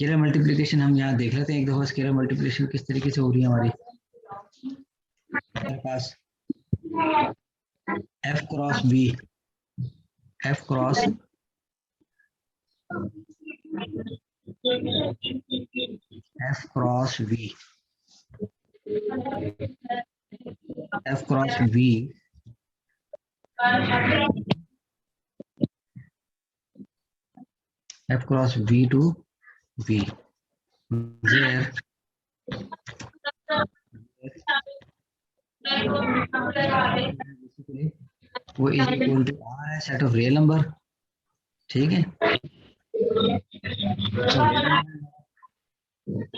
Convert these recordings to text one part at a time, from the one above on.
Scalar multiplication हम यहाँ देख लेते हैं एक दफा। स्केलर मल्टीप्लिकेशन किस तरीके से हो रही है हमारी। हमारे पास F cross B, F cross F cross V, F cross V F cross V to V, where वो इज इक्वल टू R है, सेट ऑफ रियल नंबर, ठीक है।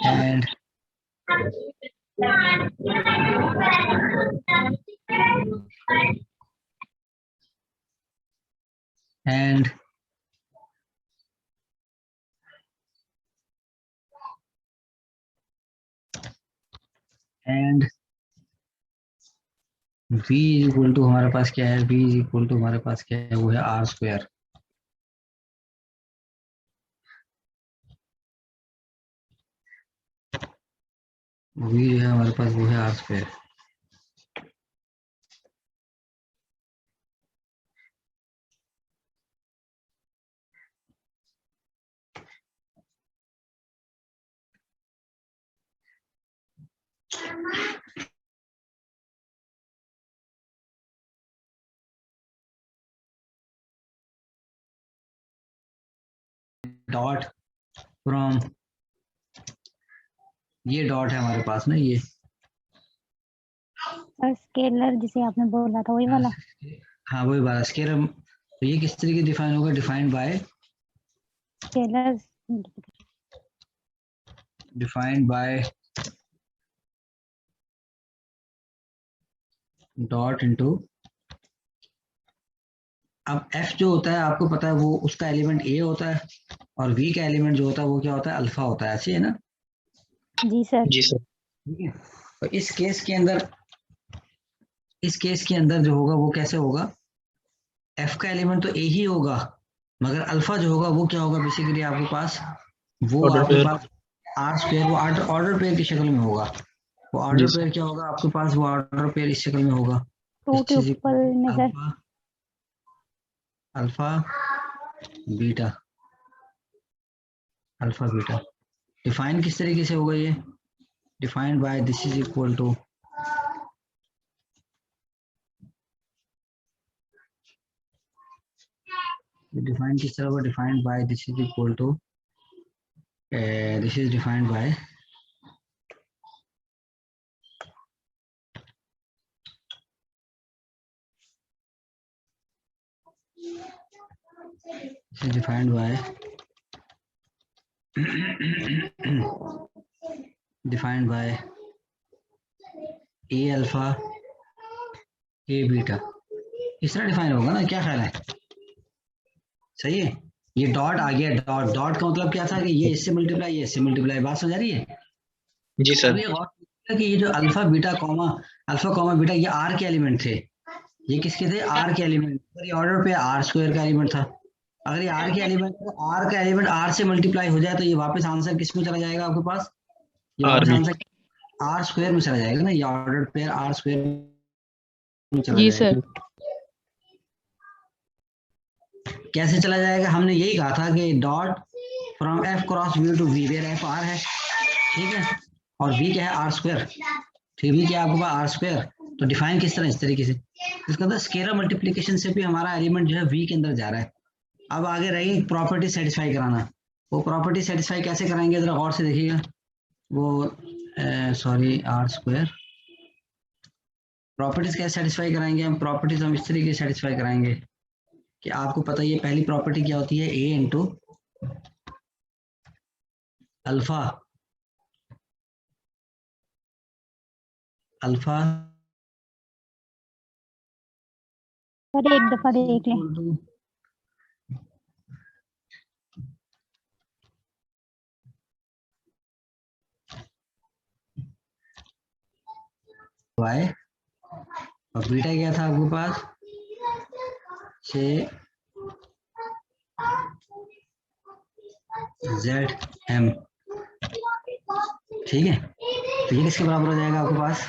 And and and V equal to हमारे पास क्या है, V equal to हमारे पास क्या है, वो है R स्क्वायर। V जो है हमारे पास वो है R स्क्वायर। डॉट फ्रॉम, ये डॉट है हमारे पास ना, ये स्केलर जिसे आपने बोला था वही वाला। हाँ वही वाला स्केलर। तो ये किस तरीके डिफाइन होगा, defined bye scalar defined by dot into, अब f जो होता है आपको पता है वो उसका एलिमेंट a होता है, और v का एलिमेंट जो होता है वो क्या होता है, अल्फा होता है, ऐसे है ना। जी सर। जी सर। ठीक है, तो इस केस के अंदर, इस केस के अंदर जो होगा वो कैसे होगा, f का एलिमेंट तो a ही होगा, मगर अल्फा जो होगा वो क्या होगा, बेसिकली आपके पास वो ऑर्डर आपके पेयर। पास आर स्क्वायर, वो ऑर्डर पेयर की शक्ल में होगा। वो जी ऑर्डर सर। पेयर क्या होगा आपके पास, वो ऑर्डर पेयर इस शक्ल में होगा, टू ट्रिपल में sir. Alpha alpha beta, alpha beta. Define किस तरीके से होगा ये, defined by this is equal to, define किस तरह होगा, defined by this is equal to, this is defined by this is defined by defined by a alpha a beta, इस तरह डिफाइन होगा ना, क्या ख्याल है, सही है। ये डॉट आ गया, डॉट डॉट का मतलब क्या था कि ये इससे मल्टीप्लाई, ये इससे मल्टीप्लाई, बात समझ आ रही है। जी अब सर। ये गौर कीजिएगा कि ये जो अल्फा कॉमा बीटा, ये आर के एलिमेंट थे, ये किसके थे, आर के एलिमेंट। अगर ये ऑर्डर पे आर स्क्वायर का एलिमेंट था, अगर ये आर के एलिमेंट, तो आर का एलिमेंट आर से मल्टीप्लाई हो जाए तो ये वापस आंसर किस में चला जाएगा आपके पास, ये आर वापस में। आंसर आर स्क्वायर में चला जाएगा ना, ये ऑर्डर पेयर आर स्क्वायर में चला जी जाएगा। सर। कैसे चला जाएगा, हमने यही कहा था कि dot from F cross V to V, where F R है, ठीक है, और वी क्या है, आर स्क्वायर, ठीक, वी क्या है आपके पास, आर स्क्वायर। तो डिफाइन किस तरह, इस तरीके से, इसका अंदर स्केलर मल्टीप्लिकेशन से भी हमारा एलिमेंट जो है वी के अंदर जा रहा है। अब आगे रही प्रॉपर्टी सेटिस्फाई कराना, वो प्रॉपर्टी सेटिस्फाई कैसे कराएंगे, जरा गौर से देखिएगा। वो सॉरी आर स्क्वायर, प्रॉपर्टीज कैसे सेटिस्फाई कराएंगे हम, प्रॉपर्टीज हम इस तरीके से सेटिस्फाई कराएंगे कि आपको पता है ये पहली प्रॉपर्टी क्या होती है, a into alpha, alpha sir एक दफा देख लें। वाई, और बीटा क्या था आपके पास, जेड एम, ठीक है, तो ये किसके बराबर हो जाएगा आपके पास?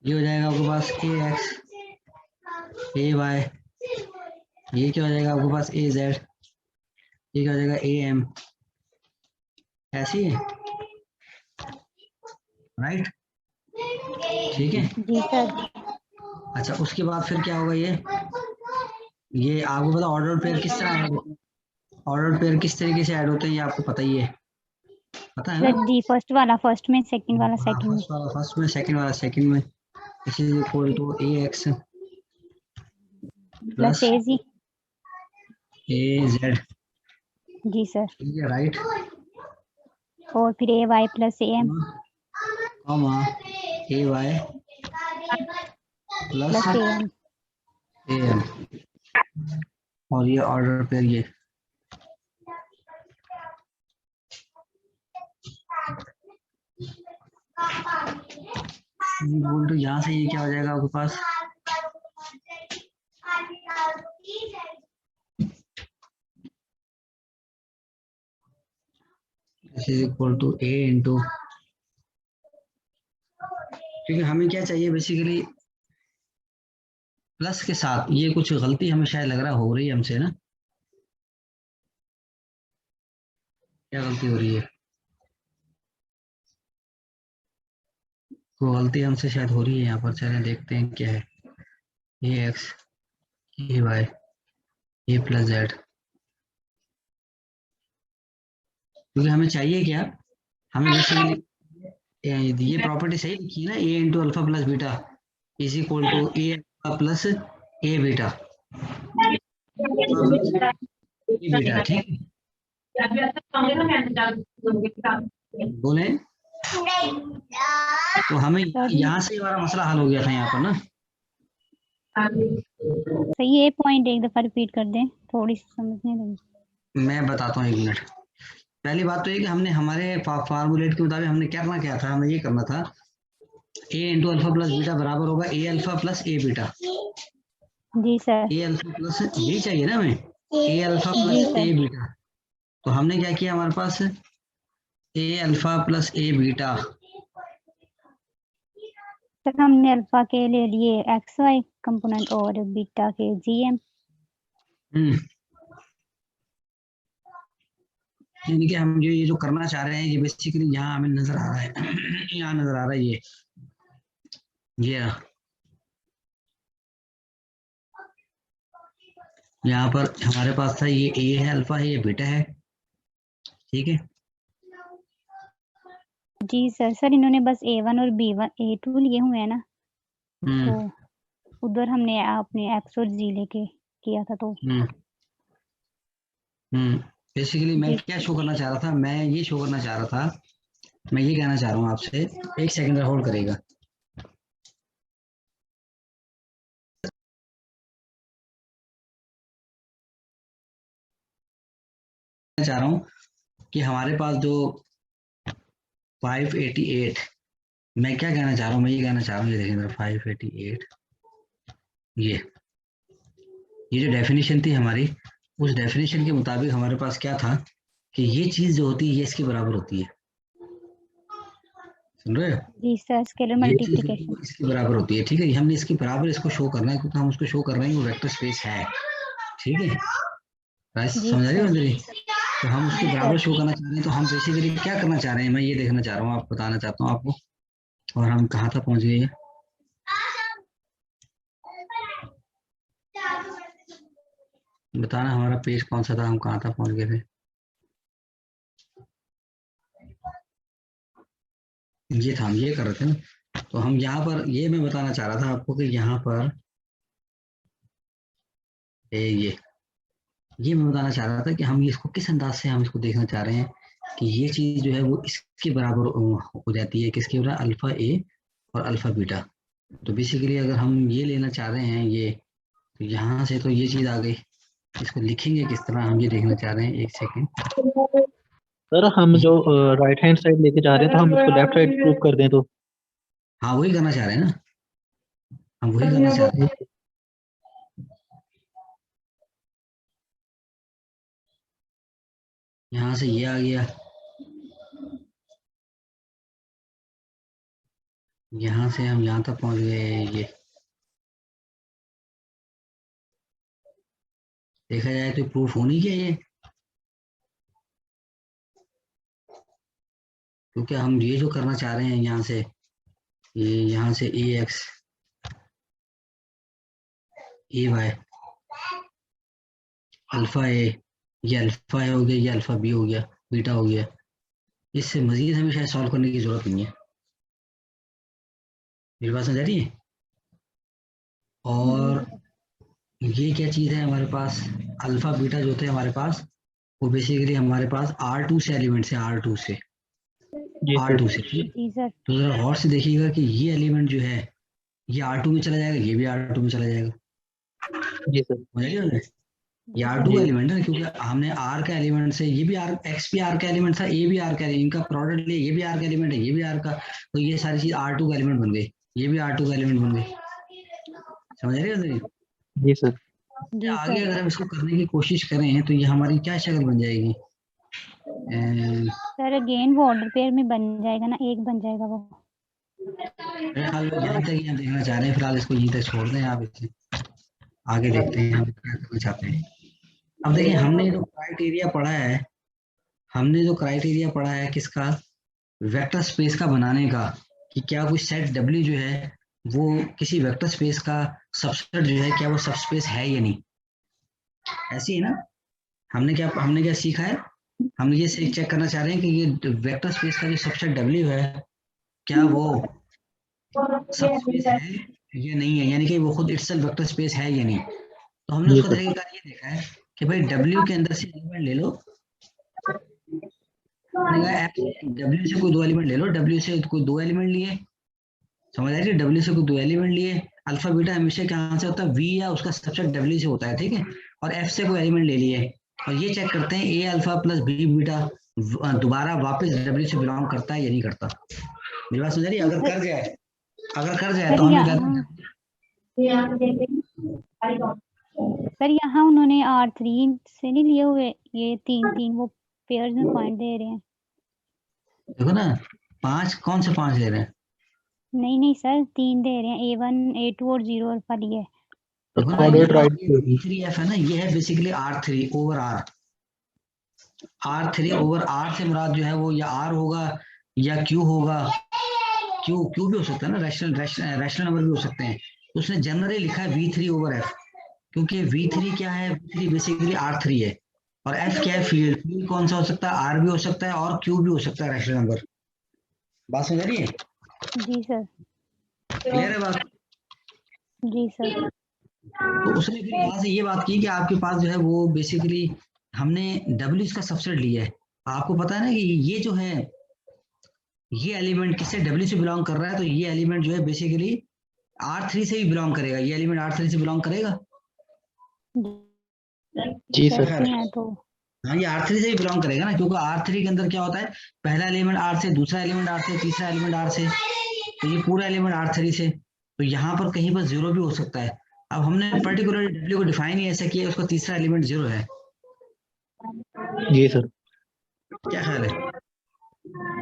ये हो जाएगा आपके पास ए एक्स ए वाई, ये क्या हो जाएगा आपके पास ए जेड, ये क्या हो जाएगा ए एम, ऐसी है, राइट? ठीक है। जी सर। अच्छा, उसके बाद फिर क्या होगा? ये आपको पता ऑर्डर पेयर किस तरह ऐड होते हैं? ऑर्डर पेयर किस तरीके से ऐड होते हैं ये आपको पता ही है, पता है ना? सर जी फर्स्ट वाला फर्स्ट में, सेकंड वाला हाँ, सेकंड में। फर्स्ट वाला फर्स्ट में, सेकंड वाला सेकंड में। This is equal to A X plus plus A G. A Z, जी सर। ठीक है, राइट? और फिर A Y plus A M comma A Y plus plus A M. A M, और ये ऑर्डर पेयर ये बोल तो यहाँ से ये क्या हो जाएगा आपके पास? This is equal to A into, क्योंकि हमें क्या चाहिए बेसिकली प्लस के साथ, ये कुछ गलती हमें शायद लग रहा हो रही है हमसे ना, क्या गलती हो रही है? वो गलती हमसे शायद हो रही है यहाँ पर, चलें देखते हैं क्या है। ए एक्स ए वाई ए प्लस जेड, क्योंकि हमें चाहिए क्या? हमें बेसिकली ये प्रॉपर्टी सही लिखी है ना, A into alpha plus beta is equal to A alpha plus A beta, A beta, ठीक है? बोले तो हमें यहाँ से हमारा मसला हल हो गया था यहाँ पर ना। सर ये पॉइंट एक दफा रिपीट कर दें, थोड़ी सी समझ नहीं लगी। मैं बताता हूँ, एक मिनट। पहली बात तो ये कि हमने हमारे फार्मूलेट के मुताबिक हमने क्या था, हमें ये करना था ए इंटू अल्फा प्लस बीटा बराबर होगा ए alpha plus A beta. Ji sir. A alpha plus, यही चाहिए ना हमें, ए अल्फा प्लस ए बीटा। तो हमने क्या किया, हमारे पास ए alpha plus A beta, sir हमने अल्फा के ले लिए एक्स वाई कंपोनेंट और बीटा के जी एम। यानी कि हम ये जो करना चाह रहे हैं ये बेसिकली यहाँ हमें नजर आ रहा है यहाँ नजर आ रहा है ये यहाँ पर हमारे पास था, ये ए है, अल्फा है, ये बीटा है, ठीक है? जी सर। सर इन्होंने बस A1 और B1 A2 लिए हुए हैं ना, तो उधर हमने अपने एक्स और जी लेके किया था तो। बेसिकली मैं क्या शो करना चाह रहा था, मैं ये शो करना चाह रहा था, मैं ये कहना चाह रहा हूँ आपसे, एक सेकंड होल्ड करेगा। चाह रहा हूँ कि हमारे पास जो 588, मैं क्या कहना चाह रहा हूँ, मैं ये कहना चाह रहा हूँ, ये देखें मेरा 588, ये जो डेफिनेशन थी हमारी, उस डेफिनेशन के मुताबिक हमारे पास क्या था कि ये चीज जो होती है ये इसके बराबर होती है, सुन रहे हो? जी सर। स्केलर ये चीज मल्टीप्लिकेशन इसके बराबर होती है, ठीक है? हमने इसके बराबर इसको शो करना है, क्योंकि हम उसको शो कर रहे हैं वो वेक्टर स्पेस है, ठीक है? जी समझ रही हो सर। मेरी? तो हम उसके बराबर शो करना चाह रहे हैं, तो हम बेसिकली क्या करना चाह रहे हैं, मैं ये देखना चाह रहा हूँ, आपको बताना चाहता हूँ आपको। और हम कहाँ तक पहुंच गए? बताना हमारा पेज कौन सा था, हम कहाँ तक पहुंच गए थे? ये था, हम ये कर रहे थे ना। तो हम यहाँ पर, ये मैं बताना चाह रहा था आपको कि यहाँ पर ये मैं बताना चाह रहा था कि हम इसको किस अंदाज से हम इसको देखना चाह रहे हैं कि ये चीज जो है वो इसके बराबर हो जाती है, किसके बराबर? अल्फा ए और अल्फा बीटा। तो बेसिकली अगर हम ये लेना चाह रहे हैं ये, तो यहाँ से तो ये चीज आ गई, इसको लिखेंगे किस तरह, हम ये देखना चाह रहे हैं, एक सेकेंड। सर हम जो राइट हैंड साइड लेके जा रहे हैं तो हम उसको लेफ्ट साइड प्रूव कर दें तो? हाँ, वही करना चाह रहे हैं ना। हम वही करना चाहते हैं। यहाँ से ये आ गया, यहाँ से हम यहाँ तक पहुंच गए। ये देखा जाए तो प्रूफ हो नहीं गया ये, क्योंकि हम ये जो करना चाह रहे हैं यहाँ से, ये यहाँ से ए एक्स ए वाई अल्फा ए, ये अल्फा ए हो गया, ये अल्फा बी हो गया, बीटा हो गया। इससे मजीद हमें शायद सॉल्व करने की जरूरत नहीं है। मेरी बात समझ आ रही है? और ये क्या चीज़ है हमारे पास, अल्फा बीटा जो थे हमारे पास, वो बेसिकली हमारे पास R2 से एलिमेंट्स है, R2 से R2 से। जी सर। तो जरा गौर से देखिएगा कि ये एलिमेंट जो है ये R2 में चला जाएगा, ये भी R2 में चला जाएगा। जी सर। समझ रहे? ये R2 का एलिमेंट है, क्योंकि हमने R का एलिमेंट से, ये भी R, X भी R का एलिमेंट था, A भी R का, इनका प्रोडक्ट लिया, ये भी R का एलिमेंट है, ये भी R का, तो ये सारी चीज R2 का एलिमेंट बन गई, ये भी R2 का एलिमेंट बन गई। समझ रहे हो? जी सर। आगे अगर हम इसको करने की कोशिश करें तो ये हमारी क्या शक्ल बन जाएगी? सर अगेन वो ऑर्डर पेयर में बन जाएगा ना, एक बन जाएगा वो। मेरे ख्याल में यहीं तक ही हम देखना चाह रहे हैं, फिलहाल इसको यहीं तक छोड़ दें, आप इसे आगे देखते हैं हम क्या करना चाहते हैं। अब देखिए हमने जो क्राइटेरिया पढ़ा है, हमने जो क्राइटेरिया पढ़ा है किसका, वेक्टर स्पेस का बनाने का, कि क्या कोई सेट W जो है वो किसी वेक्टर स्पेस का सबसेट जो है, क्या वो सबस्पेस है या नहीं। ऐसी है ना? हमने क्या सीखा है, हम ये चेक करना चाह रहे हैं कि ये वेक्टर स्पेस का जो सबसेट W है, क्या वो सबस्पेस है या नहीं है, यानी कि वो खुद इटसेल्फ वेक्टर स्पेस है या नहीं। तो हमने उसको तरीकेकार ये देखा है कि भाई W के अंदर से एलिमेंट ले लो, W से कोई दो एलिमेंट ले लो, W से कोई दो एलिमेंट लिए, समझ आ रही है? W से कोई दो एलिमेंट लिए, अल्फा बीटा हमेशा कहाँ से होता है, V या उसका सबसेट W से होता है, ठीक है। और F से कोई एलिमेंट ले लिए, और ये चेक करते हैं A alpha plus B beta दोबारा वापस W से बिलोंग करता है या नहीं करता। मेरी बात समझ रही है? अगर कर जाए तो हमें सर यहाँ उन्होंने R3 से नहीं लिए हुए, ये तीन वो पेयर्स में पॉइंट दे रहे हैं। देखो ना, 5 कौन से 5 ले रहे हैं? नहीं सर 3 दे रहे हैं, A1 A2 और 0 अल्फा लिए। देखो ना, ये 3F है ना, ये है basically R3 over R। R3 over R से मुराद जो है वो या R होगा या Q होगा, Q भी हो सकता है ना, रैशनल नंबर भी हो सकते हैं। उसने जनरली लिखा है V3 ओवर F, क्योंकि V3 क्या है, V3 बेसिकली R3 है, और F क्या है, फील्ड कौन सा हो सकता है, R भी हो सकता है और Q भी हो सकता है, रैशनल नंबर। बात समझ रही है? जी सर। क्लियर है बात? जी सर। तो उसने फिर यहाँ से ये बात की कि आपके पास जो है वो बेसिकली हमने W इसका सबसेट लिया है। आपको पता है ना कि ये जो है ये एलिमेंट किससे, W से बिलोंग कर रहा है, तो ये एलिमेंट जो है बेसिकली R3 से भी बिलोंग करेगा, ये एलिमेंट R3 से बिलोंग करेगा। जी सर। तो हाँ, ये R3 से भी बिलोंग करेगा ना, क्योंकि R3 के अंदर क्या होता है, पहला एलिमेंट R से, दूसरा एलिमेंट R से, तीसरा एलिमेंट R से, तो ये पूरा एलिमेंट R3 से, तो यहाँ पर कहीं पर 0 भी हो सकता है। अब हमने पर्टिकुलर W को डिफाइन ही ऐसा किया, उसका तीसरा एलिमेंट 0 है। जी सर। क्या ख्याल है?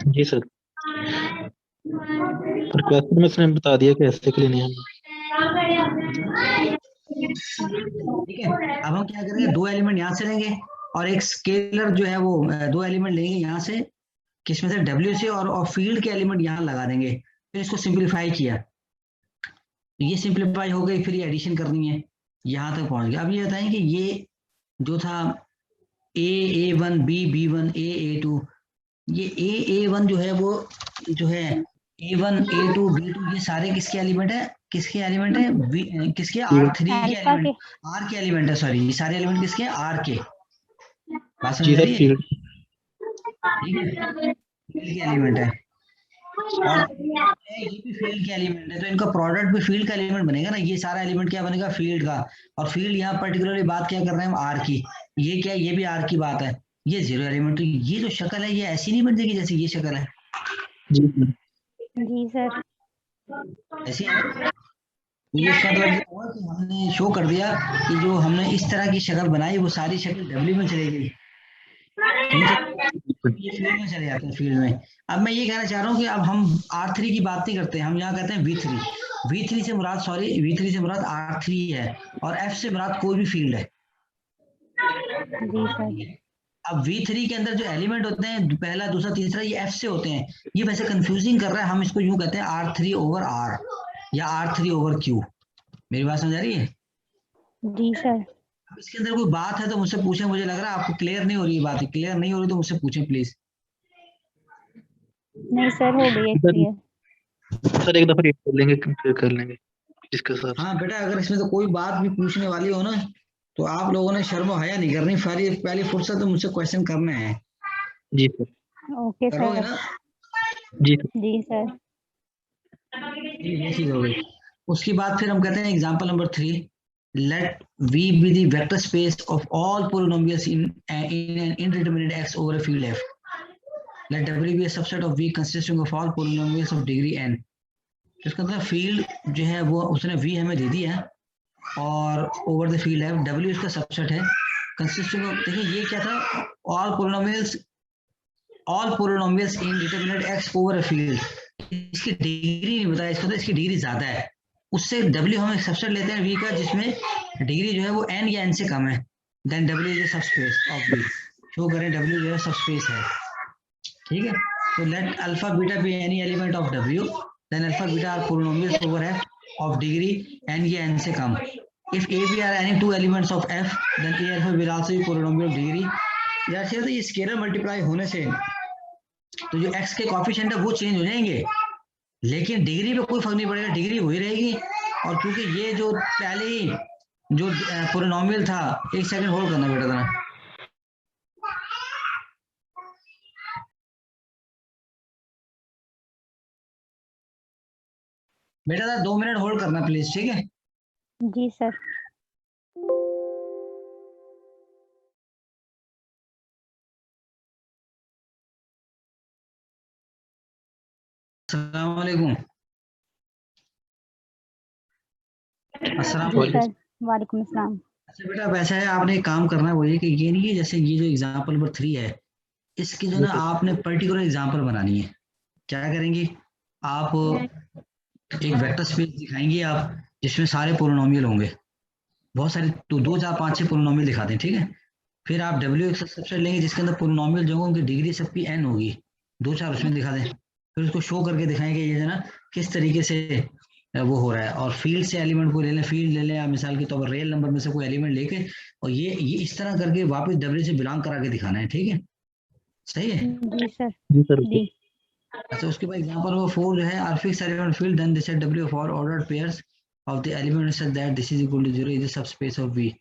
जी सर। पर क्वेश्चन में उसने बता दिया कि ऐसे के लिए नहीं है। ठीक है, अब हम क्या करेंगे, दो एलिमेंट यहाँ से लेंगे और एक स्केलर जो है वो दो एलिमेंट लेंगे यहाँ से, किसमें से, W से, और फील्ड के एलिमेंट यहाँ लगा देंगे। फिर इसको सिंप्लीफाई किया, ये सिंप्लीफाई हो गई, फिर ये एडिशन करनी है, यहाँ तक पहुंच गया। अब ये बताएं कि ये जो था A1 B1 A2, ये A1 जो है वो जो है A1 A2 B2, ये सारे किसके एलिमेंट है, किसके एलिमेंट है, किसके, R3 के एलिमेंट, R के एलिमेंट है, सॉरी, ये सारे एलिमेंट किसके, R के। बात समझ रही है? ठीक है, फील्ड के एलिमेंट है, और ये भी फील्ड के एलिमेंट है, तो इनका प्रोडक्ट भी फील्ड का एलिमेंट बनेगा ना, ये सारा एलिमेंट क्या बनेगा, फील्ड का। और फील्ड यहाँ पर्टिकुलरली बात क्या कर रहे हैं हम, R की, ये क्या है, ये भी R की बात है, ये 0 एलिमेंट। तो ये जो शक्ल है ये ऐसी नहीं बन जाएगी जैसे ये शक्ल है। जी सर। ऐसी है, ये इसका मतलब ये हुआ कि हमने शो कर दिया कि जो हमने इस तरह की शक्ल बनाई वो सारी शक्ल डब्ल्यू में चली गई, ये फील्ड में चले जाते हैं फील्ड में। अब मैं ये कहना चाह रहा हूँ कि अब हम R3 की बात नहीं करते, हम यहाँ कहते हैं V3 से मुराद V3 से मुराद R3 है और F से मुराद कोई भी फील्ड है। जी सर। अब V3 के अंदर जो एलिमेंट होते हैं पहला दूसरा तीसरा ये F से होते हैं, ये वैसे कंफ्यूजिंग कर रहा है, हम इसको यूं कहते हैं R3 ओवर R या R3 ओवर Q। मेरी बात समझ आ रही है? जी सर। अब इसके अंदर कोई बात है तो मुझसे पूछें, मुझे लग रहा है आपको क्लियर नहीं हो रही है बात, क्लियर नहीं हो रही तो मुझसे पूछें प्लीज। नहीं सर, हो गई है क्लियर। सर एक दफा read कर लेंगे, कंपेयर कर लेंगे इसके साथ। हाँ बेटा, अगर इसमें तो कोई बात भी पूछने वाली हो ना तो आप लोगों ने शर्म हया नहीं करनी, पहली फुर्सत तो मुझसे क्वेश्चन करने हैं। जी सर। ओके करोगे सर। ना? जी सर। जी सर। ये चीज हो गई। उसके बाद फिर हम कहते हैं example number 3, let V be the vector space of all polynomials in an indeterminate x over a field F. Let W be a subset of V consisting of all polynomials of degree n. तो इसका मतलब field जो है वो उसने V हमें दे दी है और ओवर द फील्ड है, W इसका सबसेट है कंसिस्टिंग ऑफ, देखिए ये क्या था, all polynomials in determinate x over a field. इसकी डिग्री नहीं बताया, इसका तो इसकी डिग्री ज्यादा है, उससे W हम एक सबसेट लेते हैं V का जिसमें डिग्री जो है वो n या n से कम है, then W is subspace of V। Show करें W जो है सबस्पेस है, ठीक है। तो let alpha beta be any element of W, then alpha beta are polynomials over F of degree n या n से कम। If A, B are any two elements of F, then A alpha will also be polynomial of degree। यार तो ये scalar multiply होने से तो जो x के कॉफिशिएंट है वो चेंज हो जाएंगे, लेकिन डिग्री पे कोई फर्क नहीं पड़ेगा, डिग्री वही रहेगी। और क्योंकि ये जो पहले ही जो पोलिनोमियल था, एक सेकंड होल्ड करना बेटा जरा, बेटा जरा 2 मिनट होल्ड करना प्लीज, ठीक है? जी सर। अस्सलाम वालेकुम। अस्सलाम जी वालेकुम। सर, वालेकुम अस्सलाम। अच्छा बेटा, वैसा है आपने एक काम करना है, वो ये कि ये नहीं है जैसे ये जो एग्जांपल नंबर 3 है इसकी जो ना आपने पर्टिकुलर एग्जांपल बनानी है। क्या करेंगे आप, एक वेक्टर स्पेस दिखाएंगे आप जिसमें सारे पोलिनोमियल होंगे, बहुत सारे, तो 2 4 5 6 पोलिनोमियल दिखा दें, ठीक है। फिर आप W एक सबसेट लेंगे जिसके अंदर पोलिनोमियल जो होंगे उनकी डिग्री सबकी n होगी, 2 4 उसमें दिखा दें, फिर उसको शो करके दिखाएंगे ये है ना किस तरीके से वो हो रहा है। और फील्ड से एलिमेंट को ले लें, फील्ड ले लें आप मिसाल के तौर पर रियल नंबर में से कोई एलिमेंट लेके, और ये इस तरह करके वापस W से बिलोंग करा के दिखाना है, ठीक है? सही है? जी सर। जी सर। जी। अच्छा, उसके बाद एग्जांपल नंबर 4 जो है, R fix element field then the set W of all ordered pairs of the element such that this is equal to 0 is the subspace of V।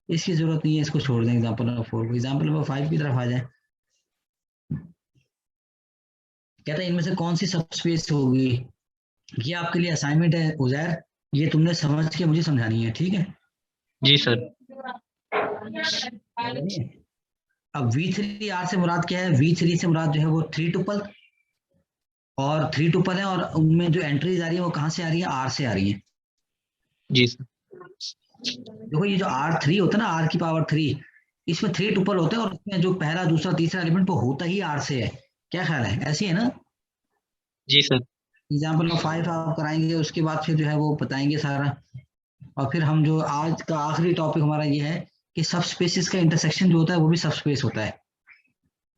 इसकी जरूरत नहीं है, इसको छोड़ दें एग्जांपल नंबर 4 को। एग्जांपल नंबर 5 की तरफ आ जाए, कहता है इनमें से कौन सी सबस्पेस होगी। ये आपके लिए असाइनमेंट है उजैर, ये तुमने समझ के मुझे समझानी है, ठीक है? जी सर। अब V3 R से मुराद क्या है, V3 से मुराद जो है वो 3 टुपल और 3 टुपल है, और उनमें जो एंट्रीज आ रही है वो कहाँ से आ रही है, R से आ रही है। जी सर। देखो ये जो R3 होता है ना, R की पावर 3, इसमें 3 टुपल होते हैं और उसमें जो पहला दूसरा तीसरा एलिमेंट वो होता ही R से है। क्या ख्याल है, ऐसी है ना? जी सर। एग्जाम्पल नंबर 5 आप कराएंगे, उसके बाद फिर जो है वो बताएंगे सारा। और फिर हम जो आज का आखिरी टॉपिक हमारा ये है कि सब स्पेसिस का इंटरसेक्शन जो होता है वो भी सब स्पेस होता है।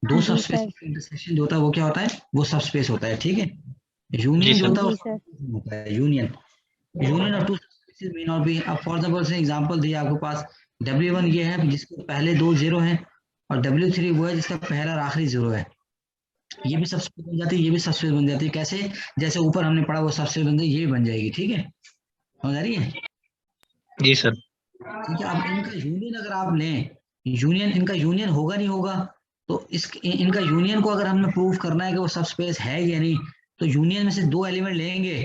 दो सब जी स्पेस सर। का इंटरसेक्शन जो होता है वो क्या होता है, वो सब स्पेस होता है, ठीक है? जी यूनियन जो सर। होता है वो जी सब सर। स्पेस होता है, यूनियन ऑफ टू स्पेसिस में नॉट बी। अब फॉर एग्जांपल से एग्जांपल दिया आपके पास, W1 ये है जिसके पहले 2 0 हैं, और W3 वो है जिसका पहला और आखिरी 0 है। ये भी सबस्पेस बन जाती है, ये भी सबस्पेस बन जाती है। कैसे? जैसे ऊपर हमने पढ़ा वो सबस्पेस बन जाए, ये भी बन जाएगी, ठीक है? समझ आ रही है? जी सर। ठीक है। अब इनका यूनियन अगर आप लें, इनका यूनियन होगा नहीं होगा, तो इनका यूनियन को अगर हमने प्रूव करना है कि वो सब स्पेस है या नहीं, तो यूनियन में से 2 एलिमेंट लेंगे,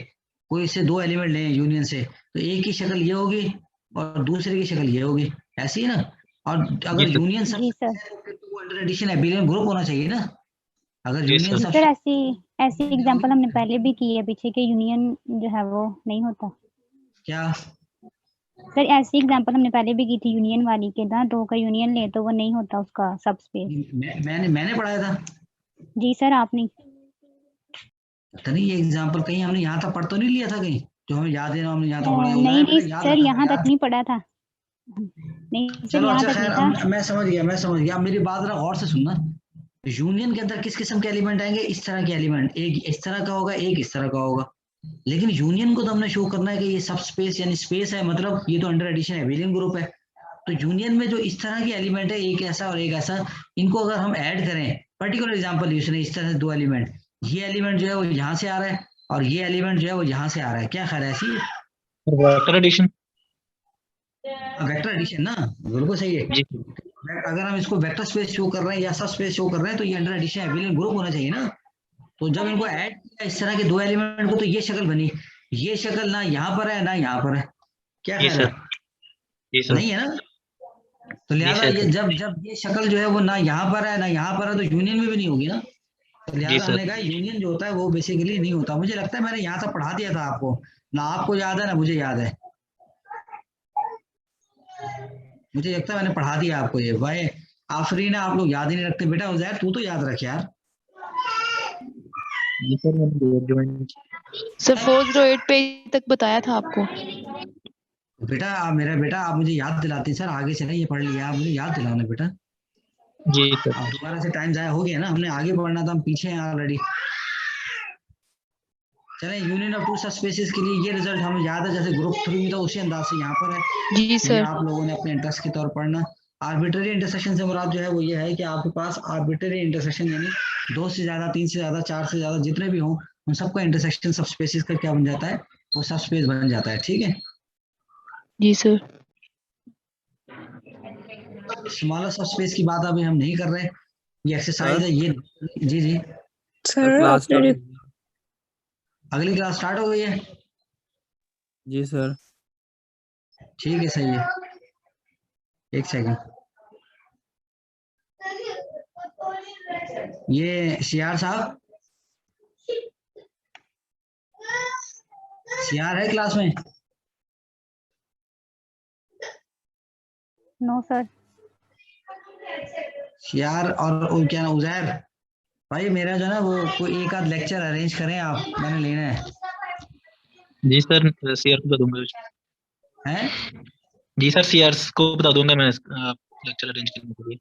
कोई से 2 एलिमेंट लें यूनियन से, तो एक की शक्ल ये होगी और दूसरे की शक्ल ये होगी, ऐसी है ना? और अगर जी सर। यूनियन सब जी सर। है तो फिर तो वो अंडर एडिशन एबिलियन ग्रुप होना चाहिए ना। अगर जी यूनियन सर। जी सब सर, ऐसी ऐसी एग्जांपल हमने पहले भी की है पीछे, के यूनियन जो है वो नहीं होता। क्या? सर ऐसी एग्जांपल हमने पहले भी की थी यूनियन वाली के ना, दो का यूनियन ले तो वो नहीं होता उसका सब स्पेस। मैंने पढ़ाया था। जी सर आपने। पता नहीं ये एग्जांपल कहीं हमने यहाँ तक पढ़ तो नहीं लिया था कहीं, जो हमें याद है ना हमने यहाँ तक पढ़ा नहीं उधर नहीं बेटा याद सर रखा यहाँ तक याद। नहीं पढ़ा था। नहीं सर चलो यहाँ अच्छा तक नहीं खैर, था। मैं समझ गया। अब मेरी बात जरा गौर से सुनना। यूनियन के अंदर किस किस्म के एलिमेंट आएंगे? इस तरह के एलिमेंट, एक इस तरह का होगा, एक इस तरह का होगा। लेकिन यूनियन को तो हमने शो करना है कि ये सब स्पेस यानी स्पेस है, मतलब ये तो अंडर एडिशन एबिलियन ग्रुप है। तो यूनियन में जो इस तरह की एलिमेंट है, एक ऐसा और एक ऐसा, इनको अगर हम ऐड करें, पर्टिकुलर एग्जांपल यूज इस तरह से दो एलिमेंट, ये एलिमेंट जो है वो यहाँ से आ रहा है और ये एलिमेंट जो है वो यहाँ से आ रहा है, क्या ख्याल है? ऐसी वेक्टर एडिशन। वेक्टर एडिशन ना, बिल्कुल सही है। जी अगर हम इसको वेक्टर स्पेस शो कर रहे हैं या सब स्पेस शो कर रहे हैं तो ये अंडर एडिशन एबिलियन ग्रुप होना चाहिए ना। तो जब इनको ऐड किया इस तरह के दो एलिमेंट को, तो ये शक्ल बनी। ये शक्ल ना यहाँ पर है ना यहाँ पर है, क्या जी ख्याल सर। है? जी सर। नहीं है ना। तो जी लिहाजा ये सर। जब ये शक्ल जो है वो ना यहाँ पर है ना यहाँ पर है, तो यूनियन में भी नहीं होगी ना। तो जी लिहाजा सर। हमने कहा यूनियन जो होता है वो बेसिकली नहीं होता। मुझे लगता है मैंने यहाँ तक पढ़ा दिया था आपको, ना आपको याद है ना मुझे याद है। मुझे लगता है मैंने पढ़ा दिया आपको ये भाई। आफरीन है, आप लोग याद ही नहीं रखते बेटा। उजैर तू तो याद रख यार। जी सर मैंने ज्वाइन। सर 408 पेज तक बताया था आपको। बेटा आप मेरा बेटा, आप मुझे याद दिलाते सर, आगे चले ये पढ़ लिया, आप मुझे याद दिलाना बेटा। जी सर। अब दोबारा से टाइम जाया हो गया ना, हमने आगे बढ़ना था, हम पीछे हैं ऑलरेडी। चलें, यूनियन ऑफ टू सब स्पेसिस के लिए ये रिजल्ट हमें याद है, जैसे ग्रुप 3 में था उसी अंदाज से यहाँ पर है। जी ये सर। आप लोगों ने अपने इंटरेस्ट के तौर पर पढ़ना। आर्बिट्ररी इंटरसेक्शन से मुराद जो है वो ये है कि आपके पास आर्बिट्ररी इंटरसेक्शन यानी दो से ज्यादा, तीन से ज्यादा, चार से ज्यादा जितने भी हों, उन सबका इंटरसेक्शन सब स्पेसिस का क्या बन जाता है? वो सब स्पेस बन जाता है। ठीक है। जी सर। स्मॉलर सब स्पेस की बात अभी हम नहीं कर रहे, ये एक्सरसाइज है ये। जी जी। सर क्लास आपने स्टार्ट। अगली क्लास स्टार्ट हो गई है? जी सर। ठीक है, सही है। एक सेकंड, ये सियार साहब, सियार है क्लास में? No sir. सियार और वो क्या नाम, उजैर भाई, मेरा जो है ना वो कोई एक आध लेक्चर अरेंज करें आप, मैंने लेना है। जी सर सीआर को बता दूंगा। हैं? जी सर सीआर को बता दूंगा मैं लेक्चर अरेंज करने के लिए।